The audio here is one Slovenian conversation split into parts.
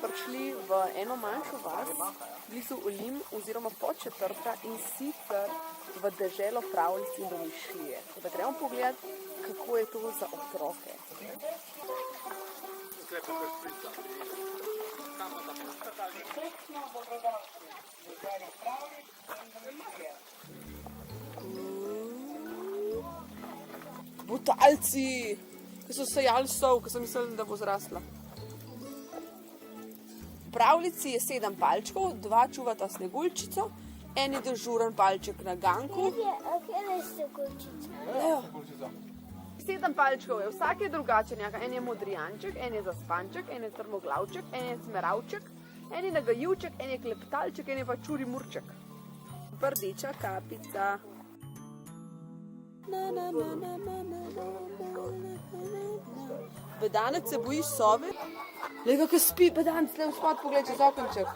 prišli v eno manjšo vas, blizu Olim oziroma Podčetrtka in sicer v deželo pravljic in domišljije. Da gremo pogledati, kako je to za otroke. Butalci, ki so sejali sol, ki sem mislila, da bo zrasla. V pravljici je 7 palčkov, 2 čuvata sneguljčico, en je dežuren palček na ganku. Kje je sneguljčica? 7 palčkov je, vsak je drugačen. En je modrijanček, en je zaspanček, en je strmoglavček, en je smeravček, en je nagajivček, en je kleptalček, en je pa čuri murček. Rdeča kapica. Bedanec se boji sove. Glej, kako spi bedanec, le v spod pogled čez okenček.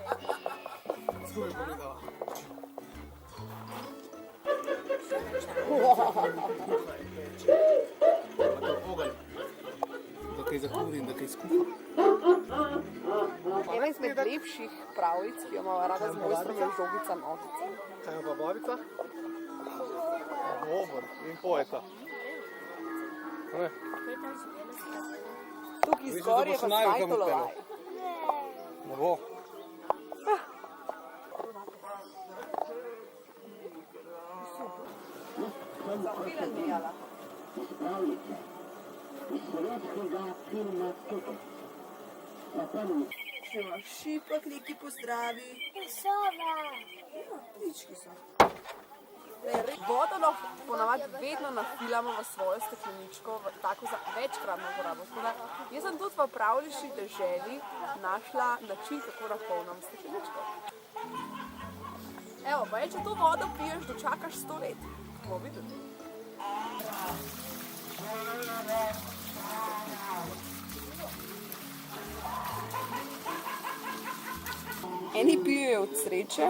Da kaj zakuri in da kaj skuha. Ena izmed lepših pravljic, ki jo imamo rada z mojstrom, je Žogica nogica. Kaj ima pa babica? Obor in pojeta. Tukaj zgor je pa Cvajto lovaj. Ne bo. Še ima šipak, neki pozdravi. Sova. Ptički so. Vodo ponavadi vedno nafilamo v svojo stekleničko, tako za večkratno uporabo. Jaz sem tudi v pravljični deželi našla način, kako napolnim stekleničko. Evo, pa če to vodo piješ, dočakaš 100 let. Bomo videli. Eni pijejo od sreče,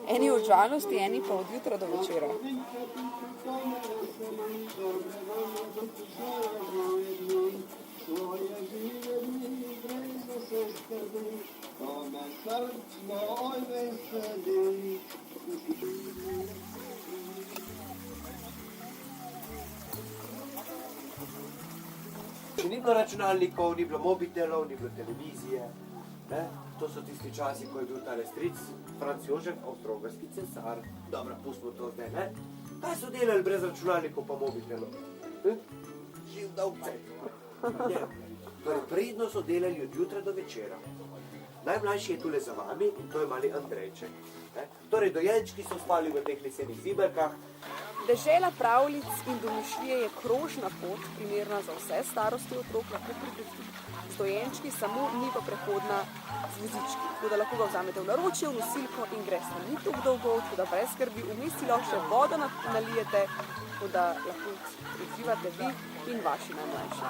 eni od žalosti, eni pa od jutra do večera. Ni bilo računalnikov, ni bilo mobitelov, ni bilo televizije. Ne? To so tisti časi, ko je bil tale stric, Franc Jožef, avstro-ogrski cesar. Dobro, pustimo to zdaj, ne? Kaj so delali brez računalnikov pa mobitelov? Živ dolg cajt. Torej, pridno so delali od jutra do večera. Najmlajši je tule za vami in to je mali Andrejček. Torej, dojenčki so spali v teh lesenih zibelkah. Dežela pravljic in domišljije je krožna pot, primerna za vse starosti otrok, lahko pridete z dojenčki, samo ni pa prehodna z vozički. Tako da lahko ga vzamete v naročje, v nosilko in greste ni tako dolgo, tako da brez skrbi, vmes si lahko še vodo nalijete, tako da lahko uživate vi in vaši najmlajši.